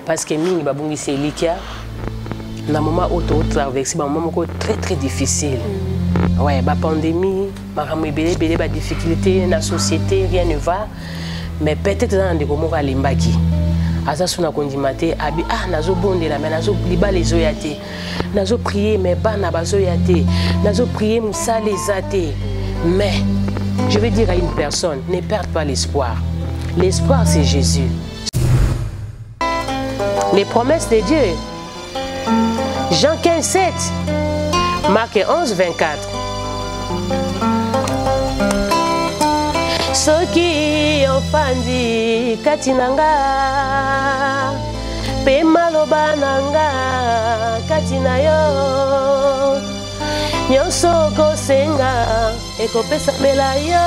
Parce que mingi babungi c'est likia. Na moment auto traversé un moment très très difficile. Ouais, la pandémie, ma difficulté dans la société, rien ne va. Mais peut-être dans des moments à l'imbaki. Asa suna kondimate abi nazo bondela mais nazo liba les oyate. Nazo prier mais ba na bazoyate. Nazo prier musa les athées. Mais je vais dire à une personne, ne perde pas l'espoir. L'espoir c'est Jésus. Les promesses de Dieu. Jean 15, 7, Marc 11, 24. Soki ofandi katinanga, pe maloba nanga katina yo, nyonso kosenga ekopesa mela yo.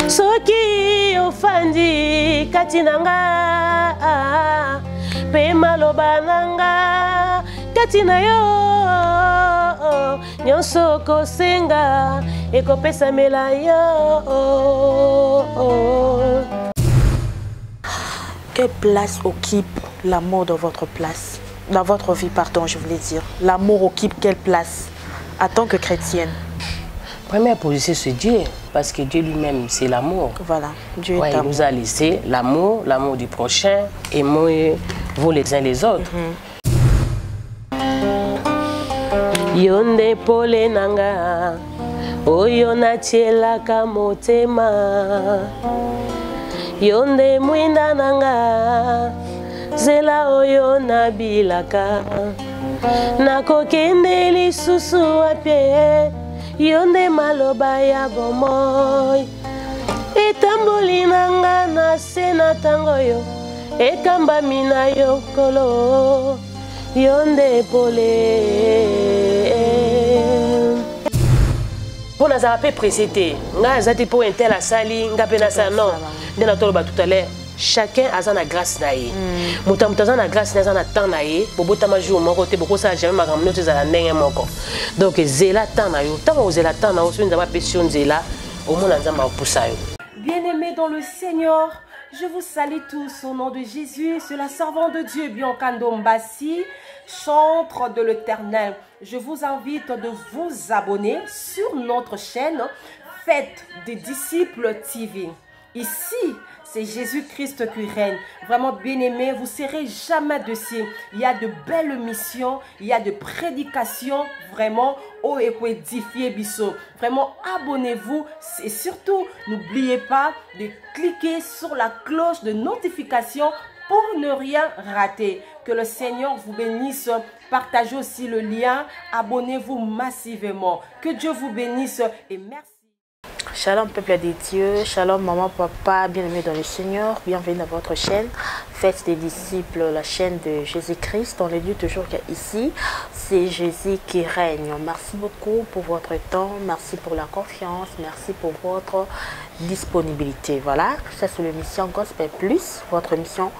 Soki ofandi katinanga, pe maloba nanga katina yo, nyonso kosenga ekopesa mela yo. Quelle place occupe l'amour dans votre place, dans votre vie, pardon, je voulais dire. L'amour occupe quelle place en tant que chrétienne? Première position, c'est Dieu, parce que Dieu lui-même, c'est l'amour. Voilà, Dieu il nous a laissé l'amour, l'amour du prochain, aimez vous les uns les autres. Yonde pole nanga, oyo natielaka motema, yonde mwinda nanga, zela oyo nabilaka, nakokende lisusu apie. Yonde maloba ya bomoi, etamboli nanga na sena tango yo, ekamba mina yo kolo, yonde pole. Pour nous avoir précédé, nous avons pour un tel à sali, nous avons ça non, nous avons tout à l'heure. Chacun a sa grâce naïe. Mutamutaza na grâce naïe, na temps naïe. Bobo tamaju mon côté, beaucoup ça jamais ma ramener aux la nengue mon corps. Donc zela temps naïe. Tant que zela temps naïe, on nous a passion zela. Au moins on a poussé. Bien-aimés dans le Seigneur, je vous salue tous au nom de Jésus. C'est la servante de Dieu Biancando Mbassi, chantre de l'Éternel. Je vous invite de vous abonner sur notre chaîne Fête des Disciples TV. Ici, c'est Jésus-Christ qui règne. Vraiment bien-aimé, vous ne serez jamais dessus. Il y a de belles missions, il y a de prédications, vraiment, oh et quoi édifier biso. Vraiment, abonnez-vous et surtout, n'oubliez pas de cliquer sur la cloche de notification pour ne rien rater. Que le Seigneur vous bénisse. Partagez aussi le lien. Abonnez-vous massivement. Que Dieu vous bénisse et merci. Shalom peuple de Dieu, shalom maman, papa, bien-aimés dans le Seigneur, bienvenue dans votre chaîne, Fête des Disciples, la chaîne de Jésus-Christ. On le dit toujours qu'ici, c'est Jésus qui règne. Merci beaucoup pour votre temps, merci pour la confiance, merci pour votre disponibilité. Voilà, ça c'est l'émission Gospel Plus, votre émission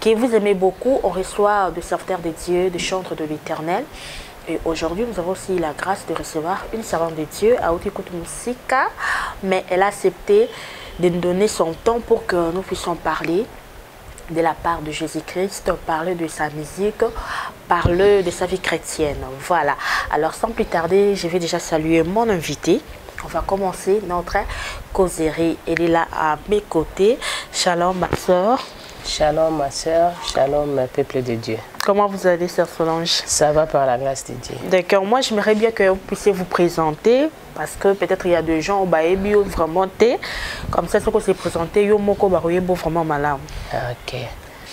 que vous aimez beaucoup. On reçoit des serviteurs de Dieu, des chantres de l'Éternel. Et aujourd'hui, nous avons aussi la grâce de recevoir une servante de Dieu, Aouti Musika, mais elle a accepté de nous donner son temps pour que nous puissions parler de la part de Jésus-Christ, parler de sa musique, parler de sa vie chrétienne. Voilà. Alors, sans plus tarder, je vais déjà saluer mon invité. On va commencer notre causerie. Elle est là à mes côtés. Shalom, ma soeur. Shalom, ma soeur. Shalom, peuple de Dieu. Comment vous allez, sœur Solange? Ça va par la grâce de Dieu. D'accord. Moi, j'aimerais bien que vous puissiez vous présenter parce que peut-être il y a des gens qui ont vraiment été. Comme ça, ce qu'on s'est présenté, ils ont vraiment malade. Ok.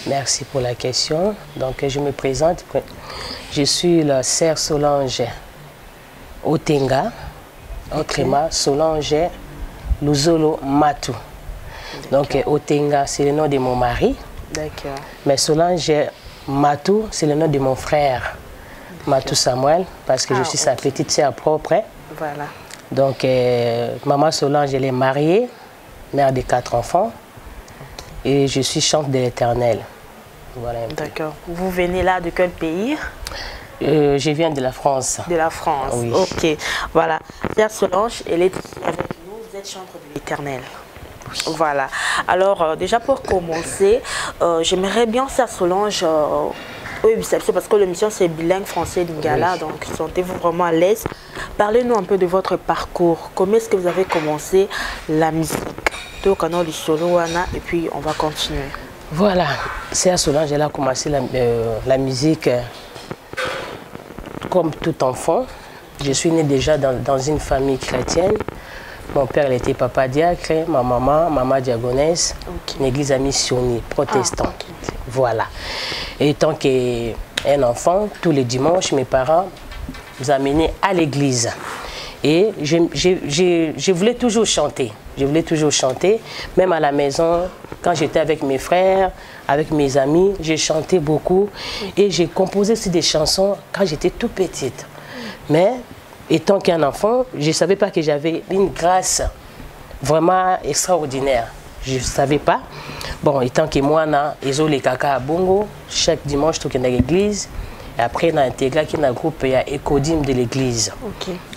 Merci pour la question. Donc, je me présente. Je suis la sœur Solange Otenga, autrement Solange Luzolo Matu. Donc, Otenga, c'est le nom de mon mari. D'accord. Mais Solange Matou, c'est le nom de mon frère, Matou Samuel, parce que je suis sa petite sœur propre. Voilà. Donc, maman Solange, elle est mariée, mère de 4 enfants, et je suis chante de l'Éternel. Voilà. D'accord. Vous venez là de quel pays? Je viens de la France. De la France, oui. Ok. Voilà. Sœur Solange, elle est avec nous. Vous êtes chantre de l'Éternel. Voilà. Alors, déjà pour commencer, j'aimerais bien faire Solange. Oui, c'est parce que l'émission c'est bilingue français lingala, oui. Donc sentez-vous vraiment à l'aise. Parlez-nous un peu de votre parcours. Comment est-ce que vous avez commencé la musique? Tout au canal du solo, et puis on va continuer. Voilà, c'est à Solange, elle a commencé la musique comme tout enfant. Je suis née déjà dans une famille chrétienne. Mon père, il était papa diacre, ma maman diagonesse, une église à missionnaire, protestant. Voilà. Et tant qu'un enfant, tous les dimanches, mes parents nous amenaient à l'église. Et je voulais toujours chanter. Je voulais toujours chanter. Même à la maison, quand j'étais avec mes frères, avec mes amis, j'ai chanté beaucoup. Et j'ai composé aussi des chansons quand j'étais tout petite. Mais étant qu'un enfant, je ne savais pas que j'avais une grâce vraiment extraordinaire. Je ne savais pas. Bon, étant que moi, ils ont les caca à Bongo, chaque dimanche, je suis à l'église. Et après, j'ai intégré un groupe à Écodim de l'église.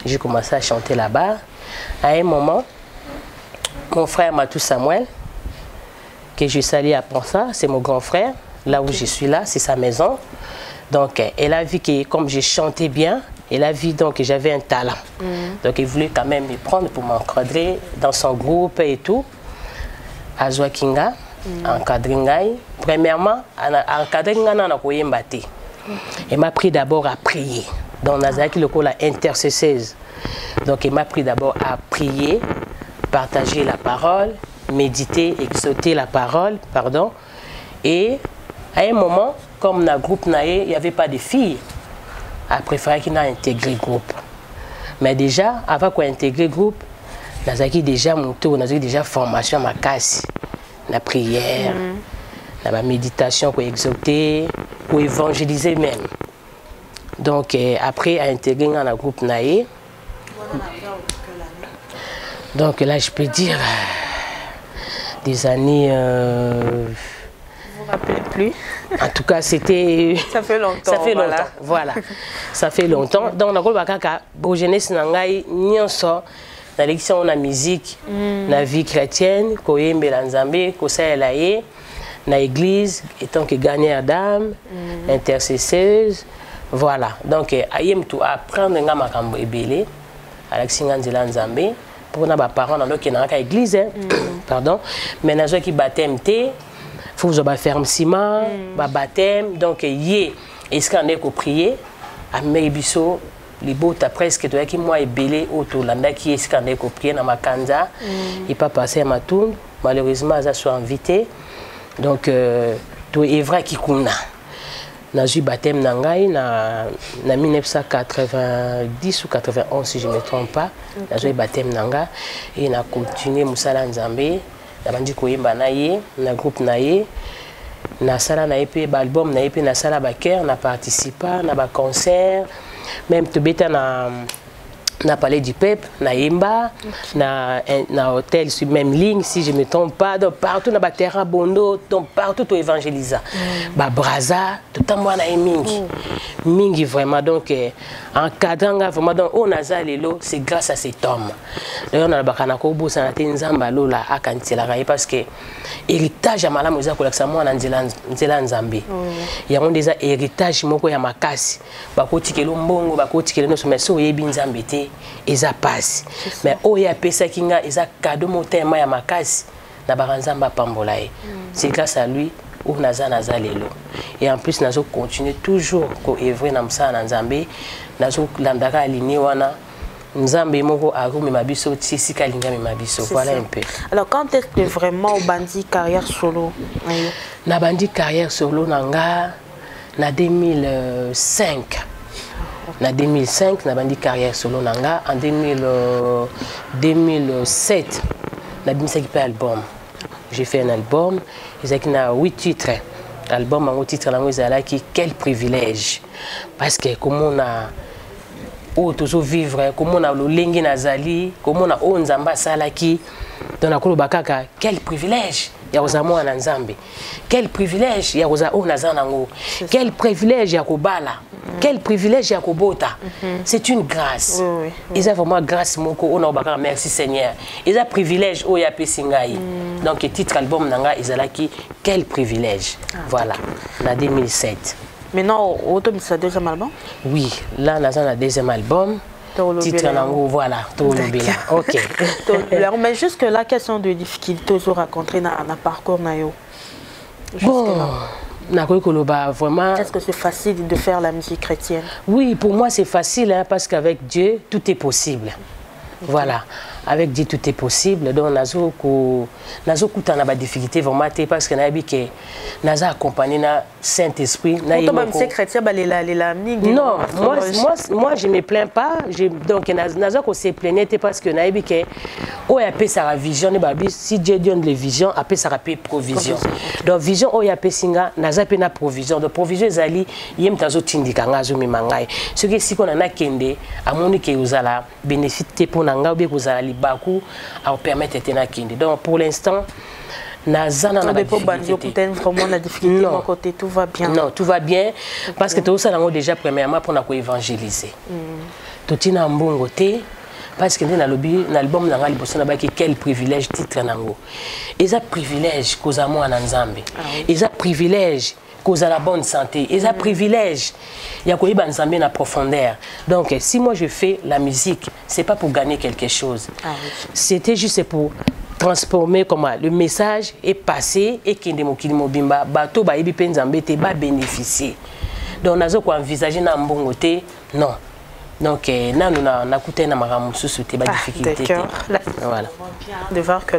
J'ai commencé à chanter là-bas. À un moment, mon frère Matou Samuel, que je salue à Ponsa, c'est mon grand frère. Là où je suis là, c'est sa maison. Donc, elle a vu que comme je chantais bien, elle a vu donc que j'avais un talent. Donc, il voulait quand même me prendre pour m'encadrer dans son groupe et tout. À Zoakinga, encadrer Ngai. Premièrement, encadrer Ngai, elle m'a pris d'abord à prier. Donc, Nazaki, le coup, la intercesseuse. Donc, elle m'a pris d'abord à prier, partager la parole, méditer, exauter la parole, pardon. Et à un moment, comme dans le groupe Naé, il n'y avait pas de filles. Après, il fallait qu'il ait intégré le groupe. Mais déjà, avant qu'on intègre le groupe, nous avons déjà monté, nous avons déjà formation à ma casse, la prière, la méditation pour exauter, pour évangéliser même. Donc, après, à intégrer dans le groupe Naé. Donc là, je peux dire des années. Vous vous rappelez plus? En tout cas, c'était. Ça fait longtemps. Ça fait longtemps. Voilà. Ça fait longtemps. Donc, on a dit jeunesse nangai nyonso na l'élection na musique, na vie chrétienne, koyembe la nzambe, kosala ye, na église, étant que gagneur d'âme, intercesseuse. Voilà. Donc, ayem tout apprendre nga makambo ebele, Alexis Nganzela Nzambe. Pour nos parents dans notre église, pardon, mais dans qui baptême il faut vous fermement, baptême, donc yé, est-ce qu'on est qu'au prier, à Meibiso, les beaux t'as presque toi qui moi est belé autour là qui est-ce qu'on est qu'au prier dans ma kanza, il pas passé à ma tourne, malheureusement ça soit invité, donc tout est vrai qui kuna. Dans le baptême Nangai, en 1990 ou 91, si je ne me trompe pas, dans le baptême Nanga, et on a continué Moussala Nzambe, on a dit qu'on a groupe Naye, on a sala na EP album na EP na sala baker, on a participé, on a concert, même tout bêta na Palais du Peuple, na Yemba, na hôtel sur même ligne, si je ne me trompe pas, donc partout na terrain Bondo, donc partout au évangélisa. Braza, tout le monde a mingi. Mingi vraiment, donc en cadrant vraiment, donc on a ça lelo, c'est grâce à cet homme. D'ailleurs, on a bakana kobo ça na tenzamba lola akantila parce que héritage à malamu za kolaksa mo na nzela nzambe. Il y a déjà héritage moko ya makasi. Bakoti kelo mbongo, bakoti kelo no someso yebi nzambe te. Eza passe mais oya pesa kinga eza cadeau motema ya makasi na baranzamba pambolae c'est grâce à lui où naza lelo et en plus nazo continuer toujours ko œuvrer na msa na nzambe nazo landaka aligné wana nzambe moko arumi mabiso tisi kalinga mabiso voilà un peu. Alors quand est-ce que vraiment au bandi carrière solo na bandi carrière solo nanga na 2005 en 2005, j'ai une carrière solo. En 2007, j'ai fait un album. J'ai fait un album. Il y a 8 titres. L'album a 8 titres. Quel privilège. Parce que comme on a toujours vivre, comme on a le lingi nazali, comme on a onzamba salaki, dans la bakaka, quel privilège. Yaozamoa na nzambe. Quel privilège yaoza o nazanango. Quel privilège yakobala. Quel privilège à Kobota. C'est une grâce. Ils ont vraiment grâce moko on a merci Seigneur. Ils ont privilège au ya pesingai. Donc le titre album nanga izalaki quel privilège. Voilà, en 2007. Maintenant auto c'est le deuxième album? Oui, là on a le deuxième album. Titre nango voilà, Tolobela. OK. Mais jusque là quelles sont les difficultés que vous rencontrez dans le parcours na yo? Bon, vraiment. Est-ce que c'est facile de faire la musique chrétienne? Oui, pour moi c'est facile hein, parce qu'avec Dieu tout est possible. Voilà, avec Dieu tout est possible. Donc nazo kuta na ba difficulté vraiment parce que na bi que naza accompagné na Saint-Esprit na yimo. Toi chrétien ba la non, moi je me plains pas, donc naza ko se plaigner parce que na bi que o ya pe sa vision ba si Dieu donne les visions après ça rapé provision. Donc vision o ya pe singa naza pe na provision. Donc provision ezali yem tazo tindika ngazo mi mangai. Ce que si qu'on en a kende amoni ke uzala bénéfice pour nanga bien vous allez baku à permettre de kende. Donc pour l'instant nazana na difficulté. Vraiment la difficulté de mon côté tout va bien. Non, tout va bien parce que tout ça nango déjà premièrement pour na ko évangéliser. Totina mbongo te parce que dans l'album nanga liboso na ba quel privilège titre nango. Et ça privilège koza mo na Nzambe. Et ça privilège cause à la bonne santé. Et ça privilège. Il y a quoi Nzambe na profondeur. Donc si moi je fais la musique, c'est pas pour gagner quelque chose. C'était juste pour transformer comment le message est passé et qu'il mobimba bato ba ibi Nzambe te ba bénéficier. Donc nazo ko envisager na mbongo te non. Donc là nous na coûté na maramu sous ba difficulté. Voilà. De voir que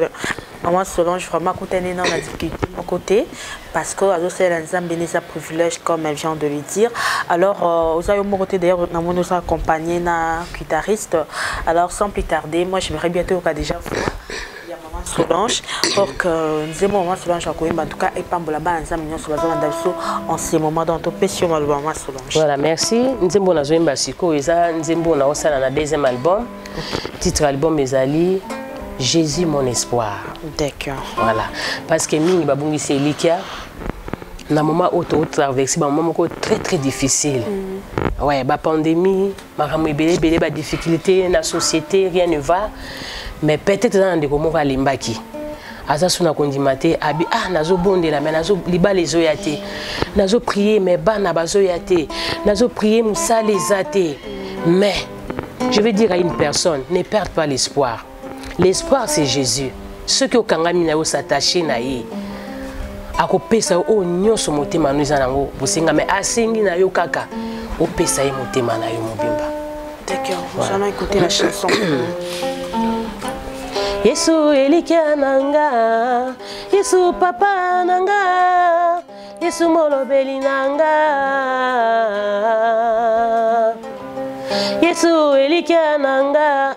Maman Solange vraiment coûté énorme la difficulté de mon côté parce que c'est un privilège comme elle vient de le dire. Alors vous avez mon côté d'ailleurs nous accompagné na guitariste. Alors sans plus tarder, moi j'aimerais bientôt déjà il y a Maman Solange pour que nous aimons Maman Solange en tout cas et pas la base en ce moment dans ton péché Maman Solange. Voilà, merci. Nous aimons la zone basiko et ça nous aimons na osala na deuxième album. Titre album Ezali Jésus mon espoir. D'accord. Voilà. Parce que mingi babungi c'est likia. Na moment auto traverser ba moment très très difficile. Ouais, ba pandémie, makamwe belé ba difficulté na société, rien ne va. Mais peut-être dans des comment va limbaki. Asa suna kondimate abi nazo bondela mais nazo liba les oyate. Nazo prier mais bana bazoyate. Nazo prier musa les até. Mais je vais dire à une personne, ne perde pas l'espoir. L'espoir c'est Jésus. Ceux qui ont kangami na yo s'attacher na ye. Akopesa o nyonso motema nous zanango bosenga mais asengi na yo kaka opesa ye motema na yo mobimba. D'accord, nous allons écouter la chanson. Yesu elikia nanga, Yesu papa nanga, Yesu molobeli nanga. Yesu elikia nanga,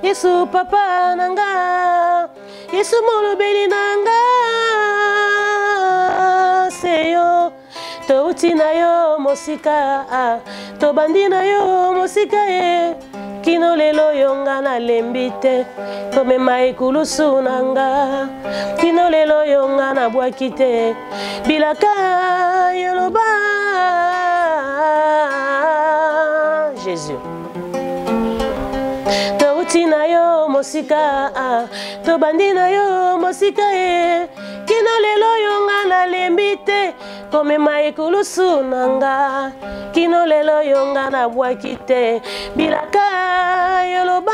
Yesu papa nanga, Yesu molobeli nanga. Seyo touti na yo mosika, to bandi na yo mosika e. Kino lelo yonga na lembite, komema ekulusu nanga. Kino lelo yonga na bwakite, bilaka yoloba. Jésus. Touti na yo mosika, to bandi na yo mosika e. Kino lelo yonga na lembite, komema ekulusu nanga. Kino lelo yonga na bwakite, bilaka yoloba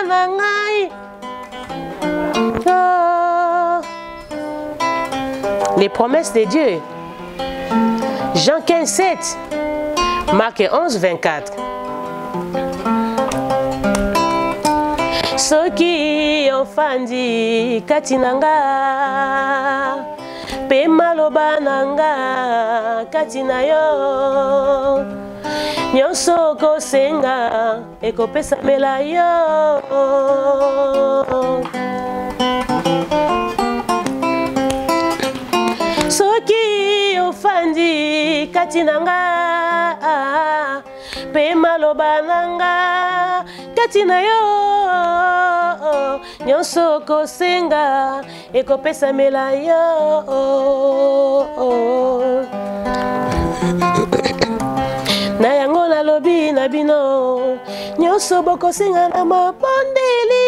nangai. Oh. Les promesses de Dieu. Jean 15, 7. Marc 11, 24. Soki ofandi katinanga, pe maloba nanga katina yo, nyonso kosenga ekopesa mela yo. Soki ofandi katinanga, pe maloba nanga katina yo, nyonso kosenga ekopesa mela yo. Na yango na lobi na bino nyonso bokosenga na mabondeli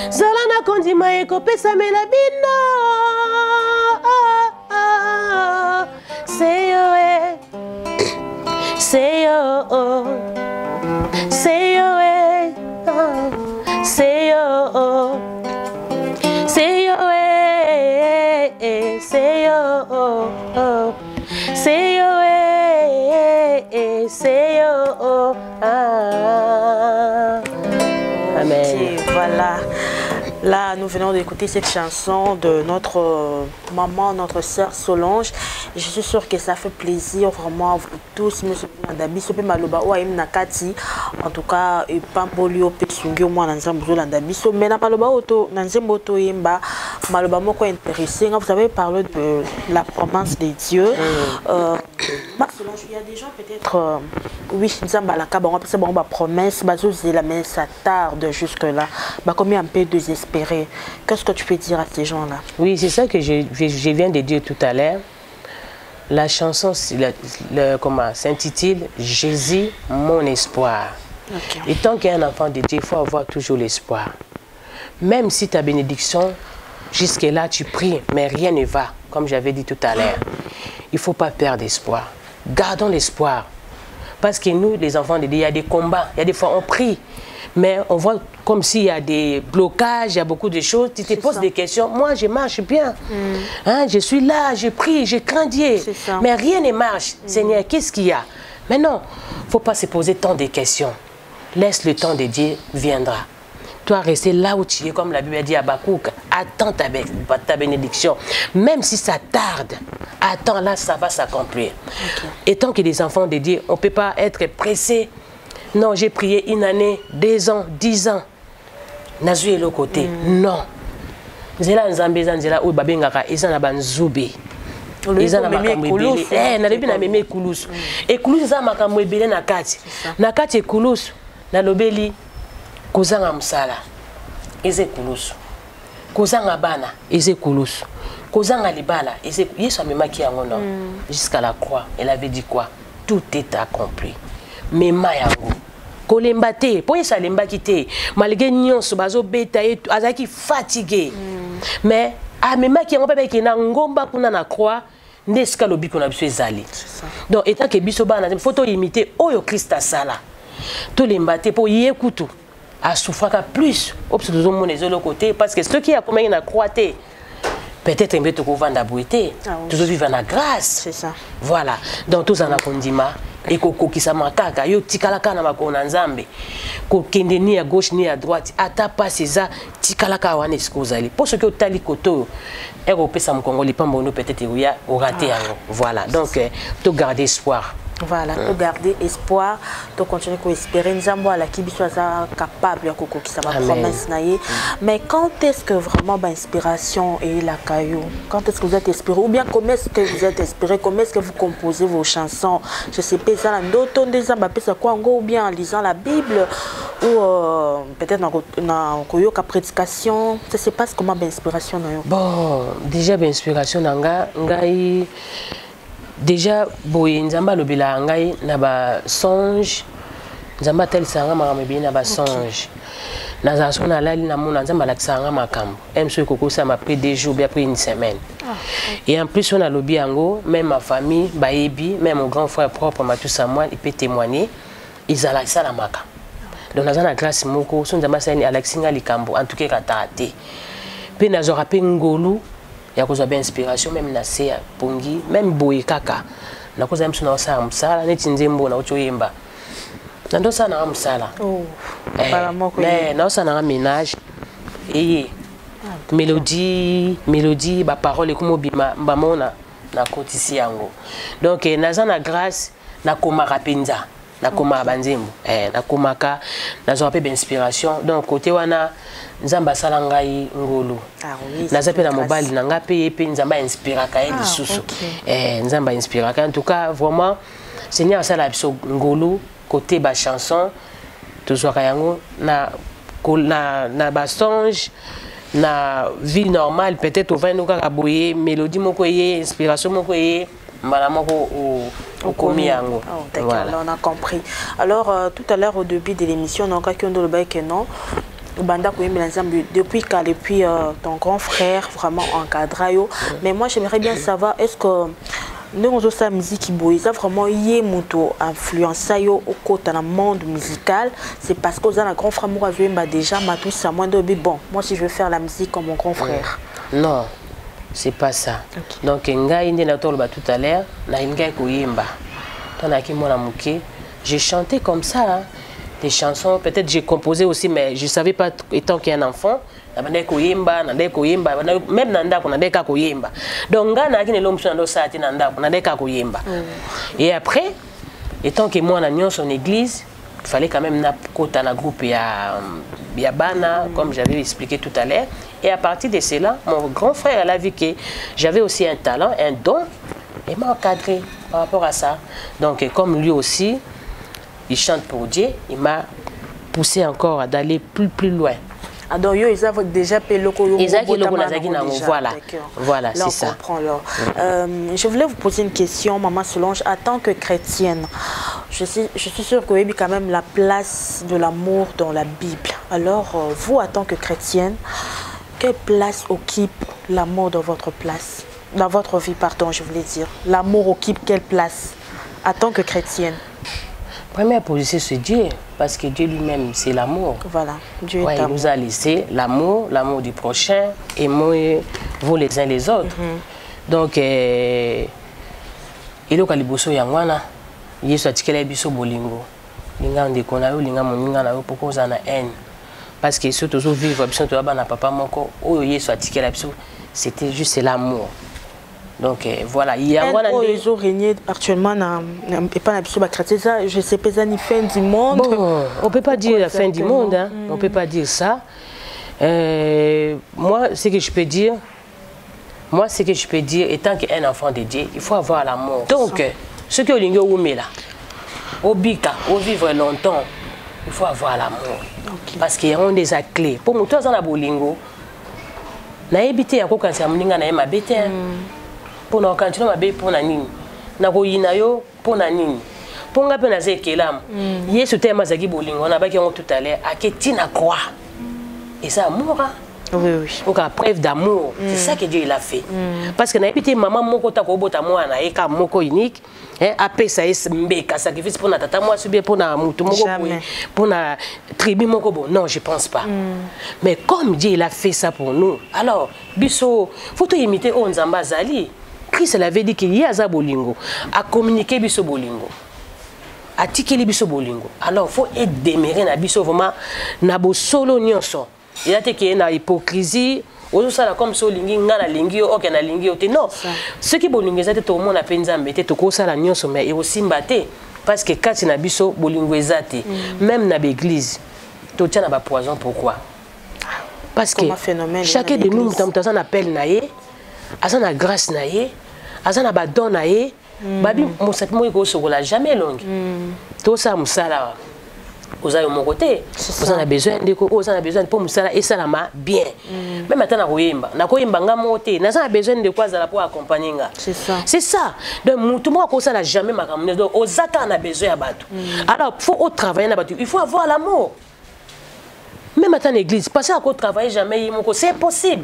zala na kondima ekopesamela bino seyo seyo seyo seyo seyo seyo seyo Amen. Et voilà. Là, nous venons d'écouter cette chanson de notre maman, notre sœur Solange. Je suis sûre que ça fait plaisir vraiment à vous tous. En tout cas, Pambolio Pesungio, moi, mais na maloba auto, nanzemboto yemba, maloba moko intéressé. Vous avez parlé de la promesse de Dieu. Il y a des gens peut-être, oui, Nzambalaka, on peut dire promesse, mais ça tarde jusque-là. Combien un peu désespéré. Qu'est-ce que tu peux dire à ces gens-là? Oui, c'est ça que je viens de dire tout à l'heure. La chanson s'intitule « Jésus, mon espoir ». Okay. Et tant qu'il y a un enfant de Dieu, il faut avoir toujours l'espoir. Même si ta bénédiction, jusque-là, tu pries, mais rien ne va, comme j'avais dit tout à l'heure. Il ne faut pas perdre espoir. Gardons l'espoir. Parce que nous, les enfants de Dieu, il y a des combats, il y a des fois on prie. Mais on voit comme s'il y a des blocages, il y a beaucoup de choses. Tu te poses des questions. Moi, je marche bien. Hein, je suis là, je prie, je crains Dieu. Mais rien ne marche. Seigneur, qu'est-ce qu'il y a? Mais non, il ne faut pas se poser tant de questions. Laisse le temps de Dieu viendra. Toi, rester là où tu es, comme la Bible dit à Habakkuk. Attends ta bénédiction. Même si ça tarde, attends, là, ça va s'accomplir. Et tant que les enfants de Dieu, on ne peut pas être pressé. Non, j'ai prié une année, 2 ans, 10 ans. Nazui le côté. Non. Zela nzambe zanzela ou babengaka ezana banzube. Ezana makambo ebele. Na lebi na meme ekulusu. Ekulusu za makambo ebele na kati. Na kati ekulusu na lobeli kozanga musala. Eze ekulusu. Kozanga bana, eze ekulusu. Kozanga libala, eze Yesu amemaki yango non. Jusqu'à la croix, elle avait dit quoi? Tout est accompli. Mema yango kolemba te po yesa lemba kite malgré nyonso bazo beta et azaki fatigué mais mema ki yango pe na ngomba kuna na croix ndeska lobi kuna biso ezali donc étant que biso bana photo imiter oyo Christ asala to lemba te po yekutu a souffraka plus obsozo mon ezolo côté parce que ceux qui a comme na croix te peut-être un peu de vendre boité toujours vivre la grâce c'est ça voilà donc tous en a condima et kokokisa makaka yo tikalaka na makona nzambe ko kende ni à gauche ni à droite ata pas ça tikalaka wana eskozali pour ce que tali koto européen mon congolais pambono peut-être au raté voilà donc to garder espoir. Voilà, pour garder espoir, pour continuer à espérer, nous avons la qui soit capable de faire ma promesse. Mais quand est-ce que vraiment l'inspiration est la caillou? Quand est-ce que vous êtes inspiré? Ou bien comment est-ce que vous êtes inspiré? Comment est-ce que vous composez vos chansons? Je sais pas, ça ou bien en lisant la Bible ou peut-être dans la prédication. Je ne sais pas comment l'inspiration. Bon, déjà l'inspiration, déjà boye nzamba lobela ngai na ba songe nzamba tel sanga makambe na ba songe na za sona lali na mona nzamba la sanga makambo emso koko ça m'a pris 2 jours bien après une semaine et en plus on a lobi yango même ma famille baebi même mon grand frère propre Matou Samuel il peut témoigner ils a la sala maka donc na za grâce moko so nzamba sani Alexinga likambo en tout cas katate pe na zo rapé ngolu il y a cause d'inspiration même na se pongi même boye kaka na cause mso na sa msala neti nzembo na ochoyemba na ndo sana msala mais na sa na ménage et mélodie ba parole comme bima mbamona na kotisi yango donc na za na grâce na koma rapenza na koma banzembo na komaka na zo pe inspiration donc côté wana nzamba sala ngai ngolu naza pe na mobali na nga pe nzamba inspiraka ye lisusu nzamba inspiraka en tout cas vraiment Seigneur sala biso ngolu côté ba chanson tozwaka yango na ba songe na vie normale peut-être au vin kaka boye mélodie moko ye inspiration moko ye mbala moko au komi yango. D'accord, voilà. On a compris. Alors tout à l'heure au début de l'émission on a encore le bail que non banda depuis ton grand frère vraiment encadré. Mais moi j'aimerais bien savoir est-ce que nous avons sa musique boy ça vraiment yé moto influencé au côté dans le monde musical c'est parce que un grand frère moi déjà m'a tout ça moi bon moi si je veux faire la musique comme mon grand frère. Non. C'est pas ça. Okay. Donc, tout à l'heure, j'ai chanté comme ça, hein, des chansons. Peut-être j'ai composé aussi, mais je ne savais pas, étant qu'il y a un enfant, même et après, étant que moi, on a son église, il fallait quand même côté un groupe Yabana, comme j'avais expliqué tout à l'heure. Et à partir de cela, mon grand frère a vu que j'avais aussi un talent, un don, et m'a encadré par rapport à ça. Donc, comme lui aussi, il chante pour Dieu, il m'a poussé encore à d'aller plus loin. Alors, ils ont déjà payé le voilà, c'est ça. Je voulais vous poser une question, Maman Solange, en tant que chrétienne. Je suis sûre que vous avez quand même la place de l'amour dans la Bible. Alors, vous, en tant que chrétienne, quelle place occupe l'amour dans votre place? Dans votre vie, pardon, je voulais dire. L'amour occupe quelle place en tant que chrétienne? Première position, c'est Dieu, parce que Dieu lui-même, c'est l'amour. Voilà, Dieu il nous a laissé l'amour, l'amour du prochain, et vous les uns les autres. Donc, il y a des yangwana, il y a des bolingo, linga ndekona yo, linga moninga na yo, pourquoi vous en avez haine? Parce que surtout vivre, papa moko, c'était juste l'amour. Donc voilà, il y a ils ont régné actuellement je sais pas la fin du monde. Bon, on peut pas dire la fin du monde, hein. On peut pas dire ça. Moi, ce que je peux dire, étant qu'un enfant de Dieu, il faut avoir l'amour. Donc, ce que l'ingé oumé là, au bika, au vivre longtemps, il faut avoir l'amour. Parce qu'il y a des clés. Pour moi, toi, dans la bolingo, na éviter à quoi quand c'est amuninga na ma bête. Pour nous continuer ma bête pour na nini. Na ko yinayo pour na nini. Pour nga pe na zekelam. Yesu te mazaki bolingo na ba ki on tout à l'heure. Aketi na croix. Et ça amour. Oui, oui. Donc, la preuve d'amour, c'est ça que Dieu il a fait. Parce que n'importe maman moko ta ko bota moi na eka moko unique, hein, après ça est mbeka sacrifice pour na tata moi subir pour na mutu moko pour na tribu moko bon. Non, je pense pas. Mais comme Dieu il a fait ça pour nous, alors biso faut tout imiter on Nzamba zali. Christ l'avait dit qu'il y a za bolingo à communiquer biso bolingo. A tikeli biso bolingo. Alors faut être déméré na biso vraiment na bo solo nyonso. Il y a des hypocrisie, comme si on a lingi ok na lingi non. Ce qui bolingo ezate tout le monde a pensé mettre tout ça la nyonso mais aussi mbaté parce que quand na biso bolingo ezate même na l'église tout tient na ba poison pourquoi? Parce que chacun de nous t'as un appel naé, a na grâce naé, a na ba don naé, babi mo sapimo iko sokola jamais longue. Tout ça musala vous avez mon côté, vous en avez besoin de quoi, vous en avez besoin pour me et ça la bien. Même maintenant na koyimba ngamoté, na ça besoin de quoi za pour accompagner nga. C'est ça. C'est ça. Donc tout moi ko ça la jamais makamne donc ozata na besoin ya batu. Alors faut au travailler na batu, il faut avoir l'amour. Même à l'église, passer à côté travailler jamais, c'est impossible.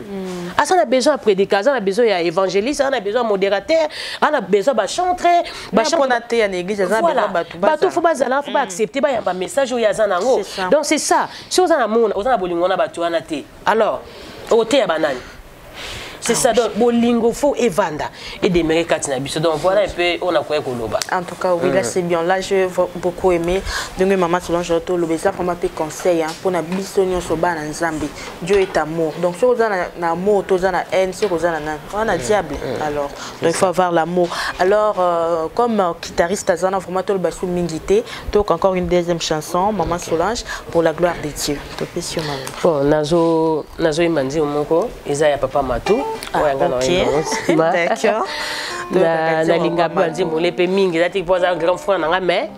On a besoin de prédicateur, on a besoin d'évangéliste, on a besoin de modérateur, on a besoin de chanter. On a été à l'église, on a besoin de il faut accepter un message où il y a un angle. Donc c'est ça. Si on a un monde, on a un bolingo, on a un alors, on a un banane. C'est ça, donc, bolingo, faut évanda et démarrer Katina Bisso. Donc voilà un peu, on a quoi Koloba. En tout cas, oui, là c'est bien. Là, j'ai beaucoup aimé. Donc, maman, Solange, je ça pour m'appeler conseil pour la Bisso, Soba, Nzambi. Dieu est amour. Donc, si vous avez un amour, vous avez une haine, si vous avez un diable. Alors, donc, il faut avoir l'amour. Alors, comme guitariste, vous avez vraiment tout le bassou mingité. Donc, encore une deuxième chanson, Maman Solange, pour la gloire de Dieu. Bon, Nazo Imandi Omoko, Isaïa Papa Matou. Ok, d'accord. Na linga banzimbo lepe mingi zati poza un grand frère nanga mais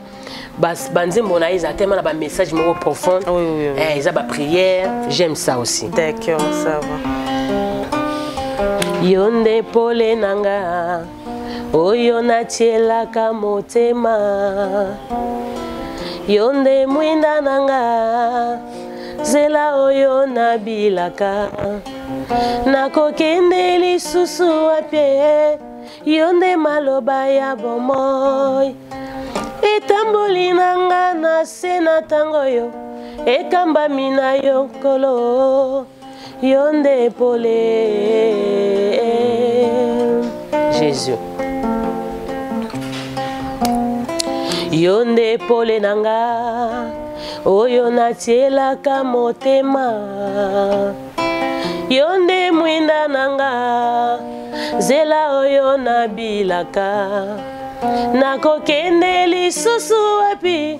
banzimbo na isa tellement na message mo profond. Oui. Ils ont ba prière, j'aime ça aussi. D'accord, ça va. Yonde pole nanga oyo natielaka motema yo nde mwinda nanga nzela oyo nabilaka nakokende lisusu wapi yo nde maloba ya bomoi etamboli nanga na se na ntango yo ekambami na yo nkolo yo nde pole Jésus yo nde pole nanga oyo natielaka motema yo nde mwinda nanga nzela oyo nabilaka nakokende lisusu wapi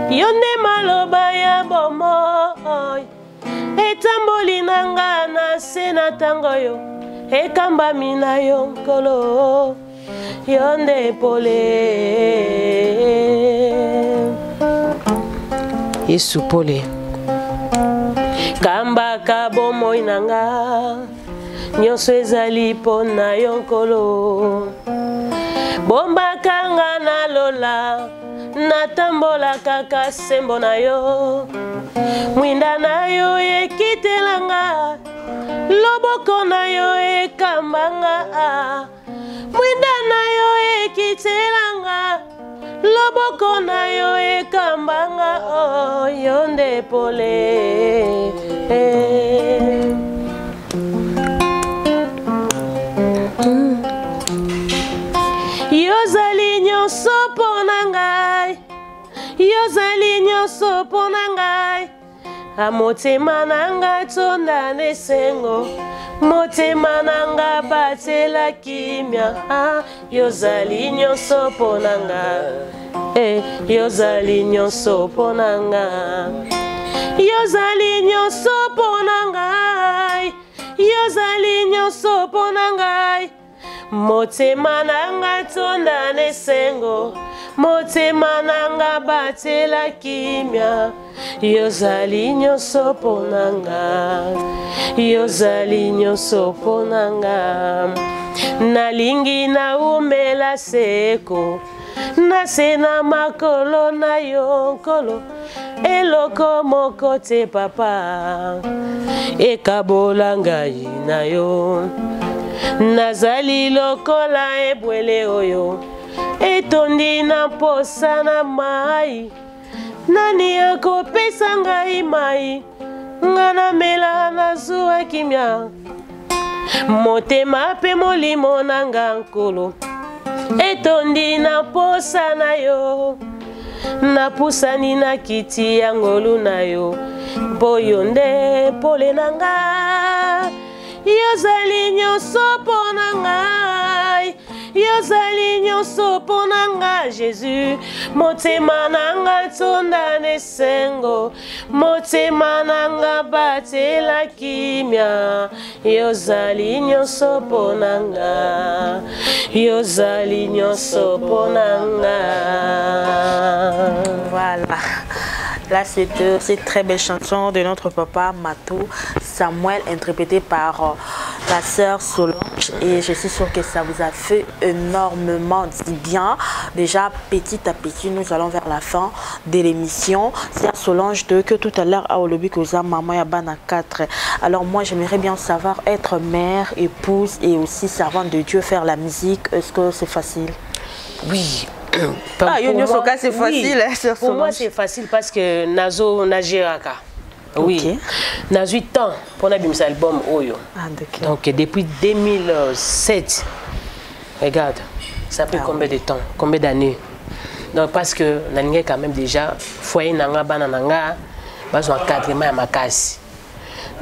yo nde maloba ya bomoi etamboli nanga na se na ntango yo ekambami na yo nkolo yo nde pole Yesu pole kambaka bomoi nanga nyonso ezali mpo na yo nkolo bombaka nga na lola natambola kaka sembo na yo mwinda na yo ekitelanga loboko na yo ekambanga mwinda na yo ekitelanga loboko na yo ekambanga yo nde pole yozali nyonso mpo na ngai yozali nyonso mpo na ngai motema na ngai tonda nesengo motema na ngai batela kimia yozali nyonso mpo na ngai yozali nyonso mpo na ngai yozali nyonso mpo na ngai yozali nyonso mpo na ngai motema na ngai tonda nesengo motema na ngai batela kimia yozali nyonso mpo na ngai yozali nyonso mpo na ngai nalingi naumela seko nase na makolo na yo nkolo eloko moko te papa ekabola ngai na yo nazali lokola ebwele oyo etondi na posa na mai nani akopesa ngai mai nga namela nazwa kimia motema mpe molimo na nga nkolo etondi na posa na yo napusani na kiti ya ngolu na yo mpo yo nde pole na nga yozali nyonso mpo na ngai yozali nyonso mpo na ngai Jésus motema na ngai tonda nesengo motema na ngai batela kimia yozali nyonso mpo na ngai yozali nyonso mpo na ngai. Voilà. Là, c'est cette très belle chanson de notre papa Matou Samuel, interprétée par la sœur Solange. Et je suis sûre que ça vous a fait énormément du bien. Déjà, petit à petit, nous allons vers la fin de l'émission. Sœur Solange, que tout à l'heure, à Olobi Koza, maman Yabana 4. Alors, moi, j'aimerais bien savoir, être mère, épouse et aussi servante de Dieu, faire la musique, est-ce que c'est facile? Oui. C'est facile. Oui, pour moi, c'est facile parce que Nazo Najiraka. Oui. Okay. Nazo 8 ans pour notre album Oyo. Donc, depuis 2007, regarde, ça fait combien de temps, combien d'années? Donc, parce que nous quand même déjà foyer nanga banananga, bas encadrement à ma casse.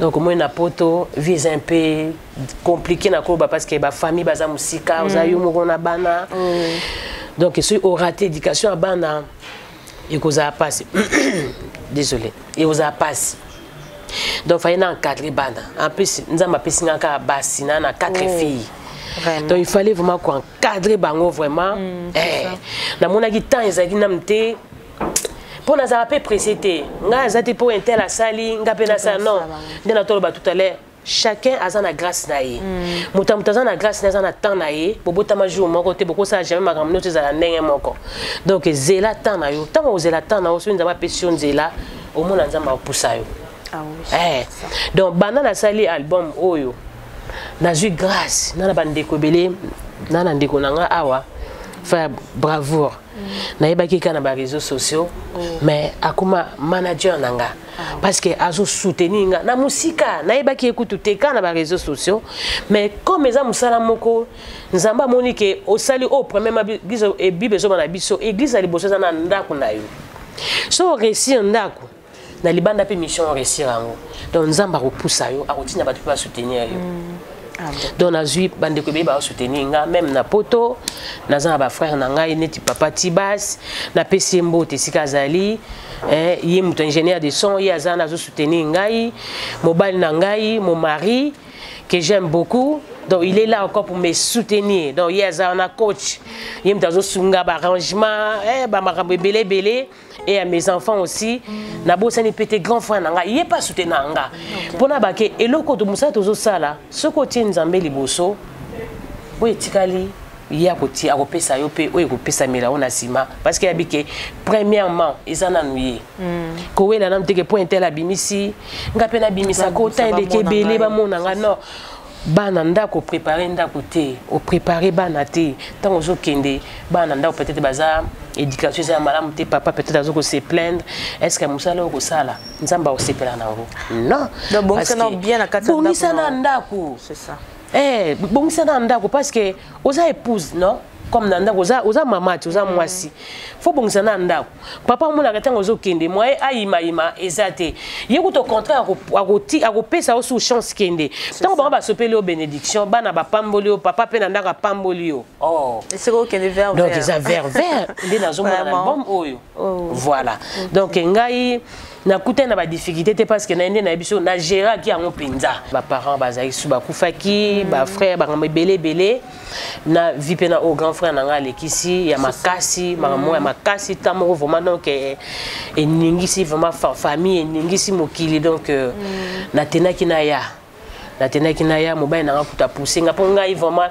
Donc, moi, na poto vise un peu compliqué na ko parce que ma famille basa musika, ozayu mugona bana. Donc, si on rate l'éducation à bana, il vous a passé. Désolé, il vous a passé. Donc, il fallait encadrer bana. En plus, nous avons passé à Bassina, on a 4 filles. Vraiment. Donc, il fallait vraiment encadrer bango vraiment. Dans mon temps, ils ont dit pour nous appeler précédé, nous avons pour un tel à Sali, nous avons dit non. Nous avons tout à l'heure. chacun a na grâce na ye muta muta na grâce na temps na ye bobota ma jour moko te boko ça jamais makamno te za ndenge moko donc zela temps na yo tant ozela temps na oso nzamba pession zela au mona nzamba poussa yo donc bana na sali album oyo na ju grâce na bandeko belé na ndeko nanga awa faire bravoure na yebaki kana ba réseaux sociaux mais akuma manager nanga parce que azo soutenir nga na musika na yebaki écoute te kana ba réseaux sociaux mais comme eza musala moko nzamba monique au sali au premier biso et bibezo na biso église ali bosoza na ndako na yo so réussir ndako na libanda pe mission réussir ango donc nzamba repoussa yo akotina batu pa soutenir yo donc na zui bandeko be ba soutenir nga même na poto na za ba frère na ngai neti papa Tibas na pesembo te sikazali yi muto ingénieur de son yi azana zo soutenir ngai mobile na ngai mon mari que j'aime beaucoup. Donc il est là encore pour me soutenir. Donc il y a un coach, il y a un arrangement, et à mes enfants aussi. Nabo ça n'est peut-être grand frère nanga, il est pas soutenant nanga. Pour na baké et le côté musa tozo sala, ce côté nzambe liboso. Oui tikali, il y a côté à repesa yo pe, oui repesa mela on asima parce qu'il y a biké premièrement ils en ennuyé. Ko la nam teke point tel abimisi, ngape na bimisa ko tan de kebele ba monanga non. Bana ndako préparer ndako te o préparer bana te tant ozo kende bana ndako peut-être baza éducation ça malamu te papa peut-être azo ko se plaindre est-ce que musala ko sala nzamba o sepela nango non donc bon c'est non bien na kata ndako c'est ça bon c'est ndako parce que oza épouse non comme nanda oza mama tu oza mwasi faut bongisa na ndako papa mona katanga ozo kende moi ayima ezate yekuto contraire akopesa osu chance kende tango bango basopeli o bénédiction bana bapamboli o papa pe nanda ka pamboli o c'est quoi kende vers donc ils a vers nde nazomona album oyo voilà donc ngai na kuta na ba difficulté te parce que na ende na biso na gérer ki yango penza ba parents bazaki su ba kufaki ba frère ba belé na vie pena au grand frère nanga lekisi ya makasi maman ya makasi tamo vraiment donc et ningisi vraiment famille ningisi mokili donc na tenaki na ya mobile nanga kuta pousser nga ponga vraiment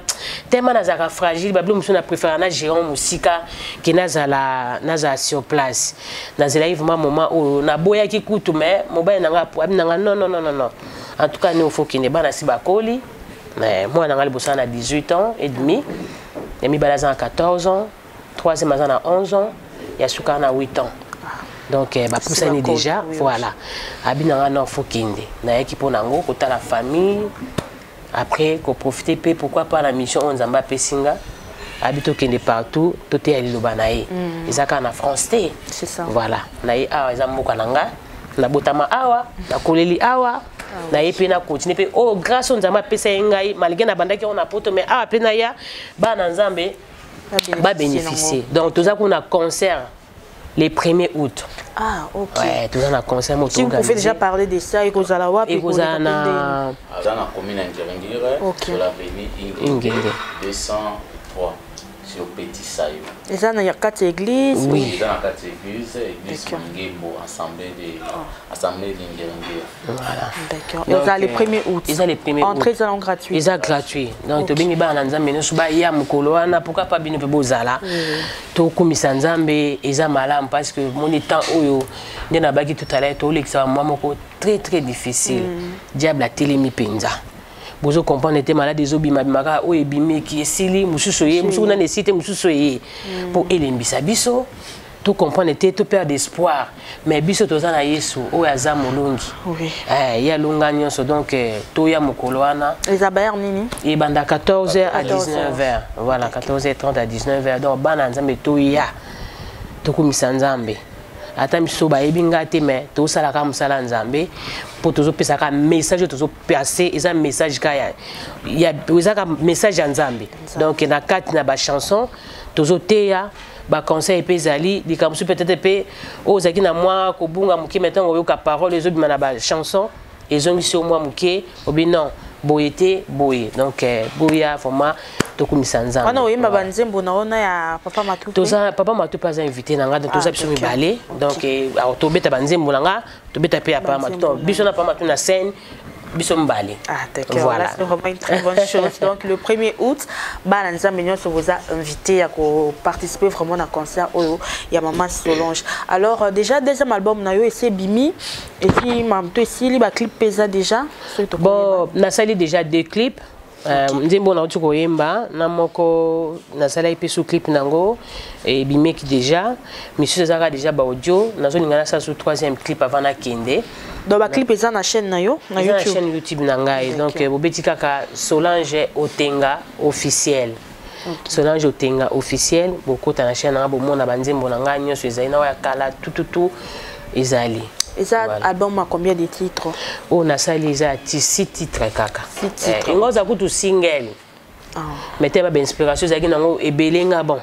tellement nazaka fragile bablo muso na préférer na gérer musika que nazala sur place nazela vraiment moment où na boya ki kutu mais mobile nanga non en tout cas nous faut qu'il ne bana si bakoli mais moi nanga libosa na 18 ans et demi et mi balaza na 14 ans troisième maza na 11 ans ya suka na 8 ans. Donc bah pour ça déjà voilà abinanga na fokinde na yaki ponango kota la famille après ko profiter pe pourquoi pas la mission on nzamba pesinga habito kende partout toté ali lobanaye ezaka na France té c'est ça voilà na yi awa ezamboka nanga na botama awa na koleli awa na ye pe na continuer pe oh grâce on nzamba pesa ngai malgré na bandaki on a poto mais awa pe na ya bana nzambe ba bénéficier donc tout ça qu'on a concert les 1er août. Ah, ok. Ouais, tout ça, on a concert. Si vous pouvez déjà parler de ça, et vous allez voir. Et vous allez dans la commune d'Ingérengire, sur l'avenue Ingende 203, sur Petit Sayo. Et ça, il y a 4 églises. Oui. Dans la 4 églises, église Mangebo, assemblée d'Ingérengire. Voilà. D'accord. Et ça, les 1er août. Ils ont les 1er août. Entrée salon gratuit. Ils ont gratuit. Donc, tu bingi ba nanzambe no suba ya mukolo wana pourquoi pas bino pe bozala. To komisa nzambe eza malamu parce que mon temps oyo ndena baki tout à l'heure to lekisa moi moko très difficile. Diable a telemi penza. Bozo comprendre était malade des obima bimaka o ebimi ki esili mususu ye mususu na necessité mususu ye pour elembisa biso tout comprendre était tout perdre d'espoir mais biso toza na Yesu o yaza molongi ya longa nyonso donc to ya mokolo wana Isabelle nini et banda 14h à 19h voilà 14h30 à 19h donc bana nzambe to ya to komisa nzambe ata miso ba ebinga te mais to sala ka musala nzambe pour tozo pesa ka message tozo passer eza message ka ya eza ka message ya nzambe donc na kati na ba chanson tozo teya ba conseil pezali likamsu peut-être pe ozaki na moi ko bunga muki maintenant oyoka parole les autres na ba chanson ezongi sur moi muki obi non boyete boye donc boya format to komisa nzambe wana oyemba banzembo na ona ya papa Matou toza papa Matou pas invité nanga donc toza biso mibale donc to beta banzembo nanga to beta pe ya papa Matou biso na papa Matou na scène Bisombali. Ah, d'accord. Voilà. C'est vraiment une très bonne chose. Donc, le 1er août, Balanza Mignon se vous a invité à participer vraiment à un concert où il y a Maman Solange. Alors, déjà, deuxième album, c'est Bimi. Et puis, il y a un clip pesa déjà. Bon, on a sali déjà 2 clips. Ndembo na utuko yemba na moko na sala ipe sous clip nango et bimeki déjà monsieur Zara déjà ba audio nazo ningana sa sous 3e clip avant na kende donc ba clip eza na chaîne na yo na YouTube, na chaîne YouTube na ngai donc bobeti kaka Solange Otenga officiel. Solange Otenga officiel bokota na chaîne na bomona banzembo na ngai nyonso ezali na ya kala tout ezali. Et ça, album a combien de titres? Oh, na sali za 6 titres kaka. 6 titres. Ngoza kutu single. Mettez ba inspiration za kinango ebelenga bon.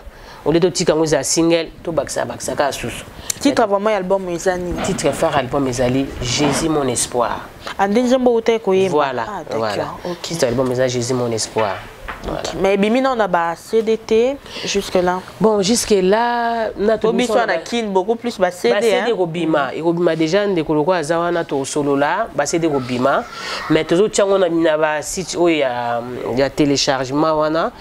Au lieu de tika ngoza single, to baksa ka susu. Titre vraiment album ezani. Titre phare album ezali Jésus mon espoir. Andenzembo uté koyemba. Voilà. Voilà. OK. Titre album ezali Jésus mon espoir. Voilà. Mais Bimina, on a bas CDT jusque-là. Bon, jusque-là, on a beaucoup plus bas CD. CD Robima. Et Robima déjà, on a colocé à Zawana to solo là, bas CD Robima. Mais tous autres, on a mis un site où il y a téléchargement wana.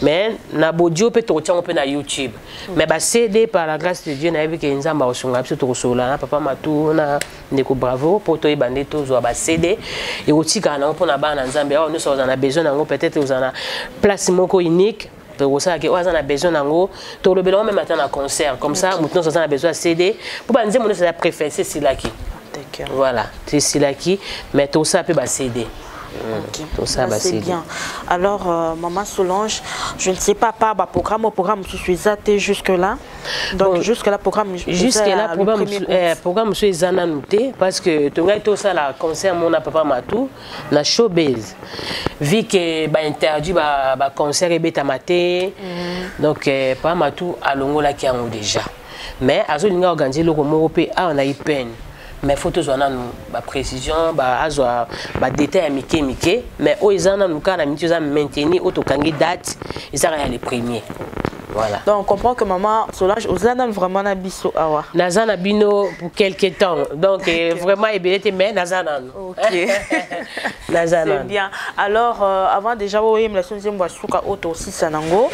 Mais na bodio peut to on peut na YouTube. Mais bas CD par la grâce de Dieu, na vu que nzamba osunga biso to solo là, papa matou na ndeko bravo pour to ibande to zo bas CD. Et otika na on na ba na nzamba, on nous on a besoin na peut-être vous en a place moko unique pour ça que on a besoin nango to le belon même matin à concert comme ça maintenant on a besoin de CD pour ba nzembo c'est la préférence c'est là qui voilà c'est là qui mais tout ça peut ba CD. Tout ça c'est bien. Alors Maman Solange, je ne sais pas par programme je suis zaté jusque là. Donc bon, jusque là programme programme je suis zananoté parce que tout ça la concert mon papa matou la showbiz vu que ba interdit ba concert et beta maté donc papa matou alongola ki ango déjà mais azolinga organiser le moko pe on a eu peine. Mais photos on a ba précision ba détail mike mais o ezana nous kana minti za maintenir auto kangi date ça rien les premiers. Voilà. Donc on comprend que Maman Solange ozana vraiment na biso awa. Nazana bino pour quelque temps. Donc vraiment ebelete mais nazana. OK. C'est bien. Alors avant déjà oui me la sonzembo asuka auto aussi sanango.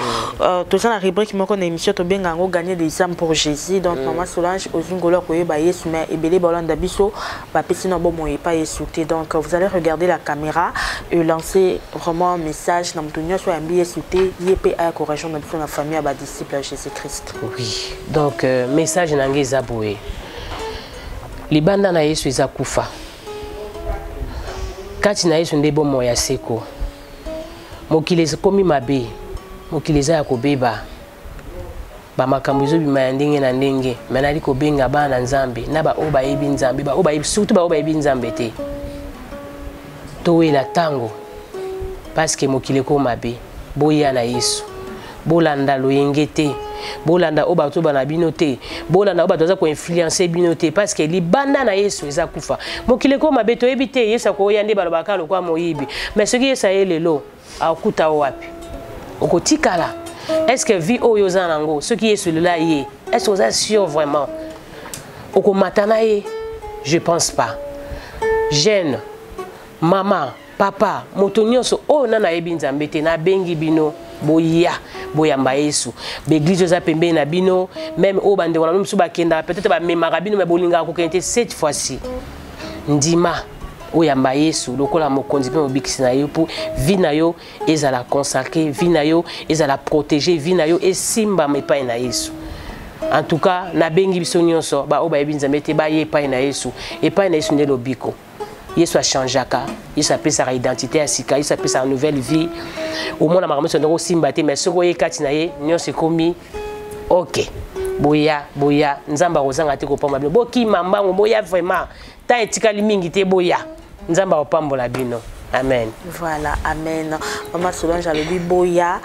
To ça la rubrique moko na émission to benga ngo gagner des âmes pour Jésus. Donc Maman Solange ozungolo ko yeba Yesu mais ebele bolanda biso ba pesina bo mo pas yesuté. Donc vous allez regarder la caméra et lancer vraiment un message na mtonyo so ambi yesuté yepé a correction na biso na famille disciple à Jésus-Christ. Oui. Donc message nangi zaboué. Libanda na Yesu izakufa. Kati na Yesu ndebo moya seko. Mokile komi mabe. Mokile za kobeba. Ba makambo zo bima ndenge na ndenge. Menali ko benga bana nzambe na ba oba yebi nzambe ba oba surtout ba oba yebi nzambe te. Towe la tango. Parce que mokile ko mabe. Boya na Yesu. Bolanda loyengete bolanda obato bana binote bolanda obato za ko influencer binote parce que libanda na Yesu eza kufa mokile ko mabeto ebite Yesu ko yande balobaka lokwa moyibi mais ce qui est ça lelo akuta wapi okotikala est-ce que vie oyo zanango ce qui est celui-là yé est-ce que vous êtes sûr vraiment okomatana ye je pense pas jeune maman papa motonyoso o nana yebi nzambe te na bengi bino boya boyamba Yesu l'église za pembe na bino même o bande wana musu bakenda peut-être ba memaka bino mais bolinga ko kente cette fois-ci ndima oyamba Yesu lokola mokonzi pe obikisi na yo pour vie na yo ezala consacrer vie na yo ezala protéger vie na yo esimba mepa na Yesu. En tout cas na bengi biso nyonso ba o ba yebi nzambe te ba ye pa na Yesu et pa na Yesu ndelo biko Yesu a changé Yesu a pris sa identité à Sika, Yesu a pris sa nouvelle vie. Au moins, on a remis son simbate, mais ce qu'on est katinaye, nous c'est commis. Ok. Boya, nzamba rozanga te ko pamba bino. Boki mamba boya vraiment. Ta etika limingi te boya. Nzamba opambola bino. Amen. Voilà, amen. Maman Solange a dit boya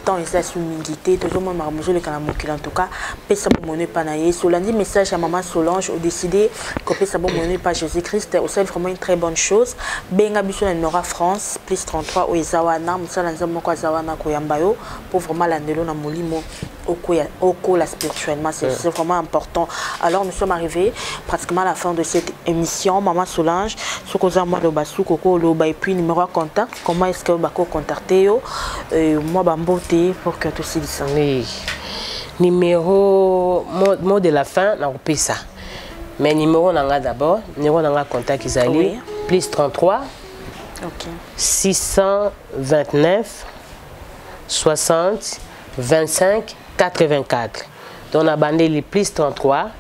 tant et ça souminité toujours moi marmojo le kanamokil en tout cas pesa bonne panaye Solandi message à Maman Solange au décidé que pesa bonne pas Jésus-Christ c'est vraiment une très bonne chose. Benga biso na Nora France plus 33 o ezawana musala nzamo kwa zawana ko yambayo pour vraiment landelo na molimo au cours spirituellement. C'est vraiment important. Alors, nous sommes arrivés pratiquement à la fin de cette émission. Maman Solange, ce que vous avez et puis numéro de contact. Comment est-ce que vous pouvez contacter moi, Bambote, pour que tout ça. Oui. Numéro, mot de la fin, on a ça. Mais numéro d'abord, numéro de contact qui est plus 33 629 60 25 84. Donc on a bandé les plus 33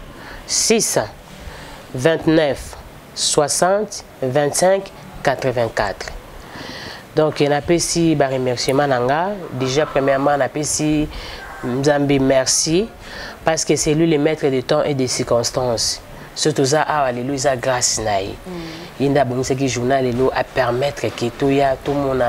629 60 25 84. Donc on a ici un remerciement déjà premièrement on a ici Nzambe merci parce que c'est lui le maître des temps et des circonstances. Surtout ça, alléluia, grâce naïe. Il y a un journal à permettre que tout le monde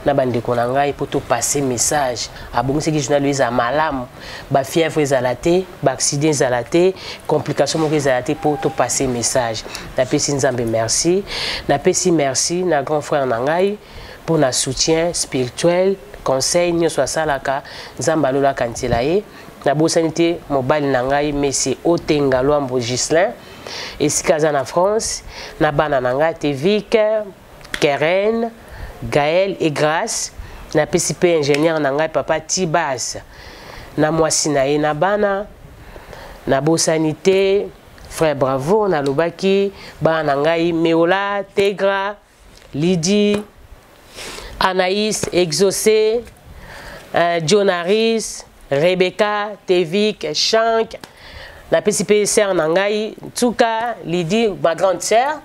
na bande konanga pour tout passer message. A bon ce journal lui a malam, ba fièvre zalaté, ba accident zalaté, complications zalaté pour tout passer message. Na pesi Nzambe merci, na pesi merci na grand frère nangai pour notre soutien spirituel, conseil nyo so salaka Nzamba lola kantilaye. Na bosanité mobile nangai mais c'est Otenga Luambo Gislin et si en France na bana nanga Tevik Keren Gaël et Grâce na PCP ingénieur nangai papa Tibas na Mwasinae na bana na bosanité frère Bravo na lobaki bana nangai Meola Tegra Lydie Anaïs Exaucé John Harris Rebecca, Tevik, Shank, la PCP sœur Nangai, Tsuka, Lydie, ma grande sœur,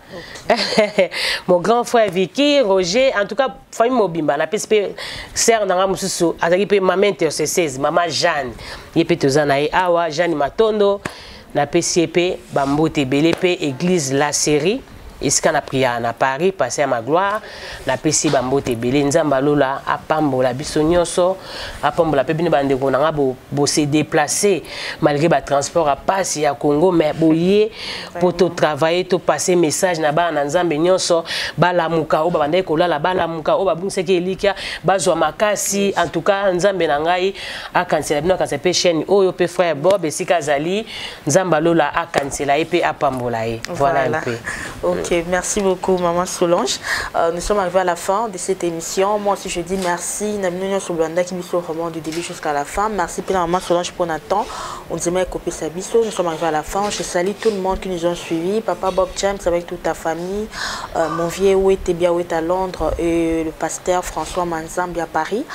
mon grand frère Vicky, Roger, en tout cas, famille Mobimba, la PCP sœur Nangai Moussousou, Azaki maman intercesseuse, maman Jeanne, Yepé Tozanaï Awa, Jeanne Matondo, la PCP, Bambote Belepe, Église La Série. Et ce qu'on a prié à Paris, passer à ma gloire, la PC Bambote Belé, Nzamba Lola, à Pambo, la Bissonioso, à Pambo, la Pépine Bande Konanga, se déplacer, malgré le transport à passer à Congo, mais boyer pour tout travailler, tout passer message, na-ba, Nzamba Nyoso, Bala Mukao, Bande Kola, la Bala Mukao, Babounseke Elikia, Bazwa Makasi, en tout cas, Nzamba Nangai, à Kansela, quand c'est péché, Oyo, Pe frère Bob, et Sikazali, Nzamba Lola, à Kansela, et Pe à Pambolae. Voilà un peu. Ok, merci beaucoup Maman Solange. Nous sommes arrivés à la fin de cette émission. Moi aussi je dis merci. Nous sommes vraiment du début jusqu'à la fin. Merci pour Maman Solange pour notre temps. On dit copier sa biseau. Nous sommes arrivés à la fin. Je salue tout le monde qui nous ont suivis. Papa Bob James avec toute ta famille. Mon vieux Ouete Bia Ouete à Londres et le pasteur François Manzambi à Paris.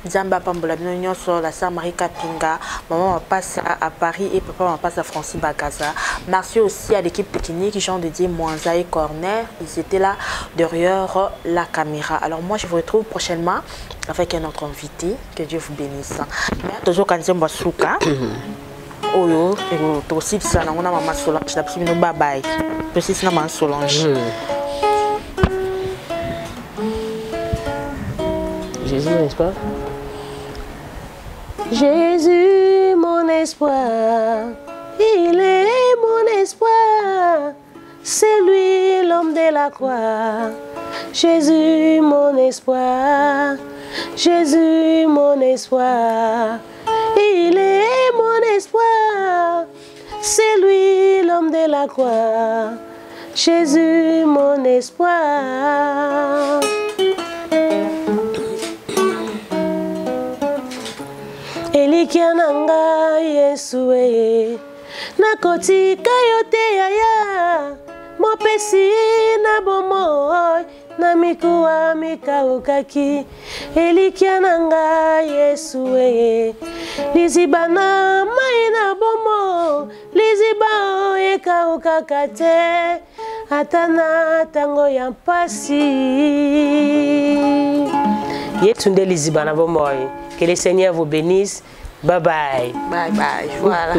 Nzamba Pambola Bino sur la sœur Marie Kapinga. Maman passe à Paris et papa passe à Francis Bagaza. Merci aussi à l'équipe technique, Jean de Dieu Moanza et Corner. Ils étaient là derrière la caméra. Alors moi je vous retrouve prochainement avec un autre invité. Que Dieu vous bénisse. Toujours quand j'aime Basuka. Oyo, et aussi ça on a Maman Solange. La petite bye bye. Aussi c'est Maman Solange. Jésus mon espoir. Jésus mon espoir. Il est mon espoir. C'est lui l'homme de la croix. Jésus mon espoir. Jésus mon espoir. Il est mon espoir. C'est lui l'homme de la croix. Jésus mon espoir. Elikiananga Yesue. Nakotika yote yaya. Mopesi na bomoy na mikuwa mikaukaki elikiananga Yesue lizibana mai na bomo liziba ekaukakate atana tango ya mpasi yetunde lizibana bomoy. Que le Seigneur vous bénisse. Bye bye. Bye bye. Voilà.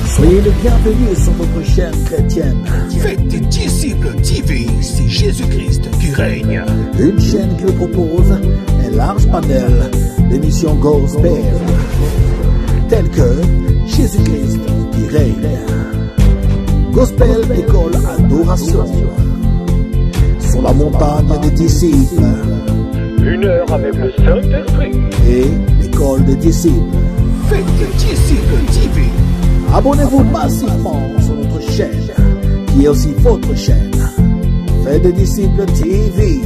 Soyez les bienvenus sur votre chaîne chrétienne. Faites des disciples TV, c'est Jésus-Christ qui règne. Une chaîne qui vous propose un large panel d'émissions gospel, telles que Jésus-Christ qui règne, Gospel École Adoration, Sur la montagne des disciples, 1 heure avec le Saint-Esprit. Et l'école des disciples. Faites des disciples TV. Abonnez-vous massivement sur notre chaîne, qui est aussi votre chaîne. Faites des disciples TV.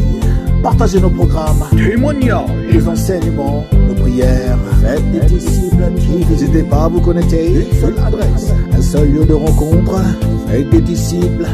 Partagez nos programmes, témoignages, les enseignements, nos prières. Faites des disciples TV. N'hésitez pas à vous connecter. Une seule adresse, un seul lieu de rencontre. Faites des disciples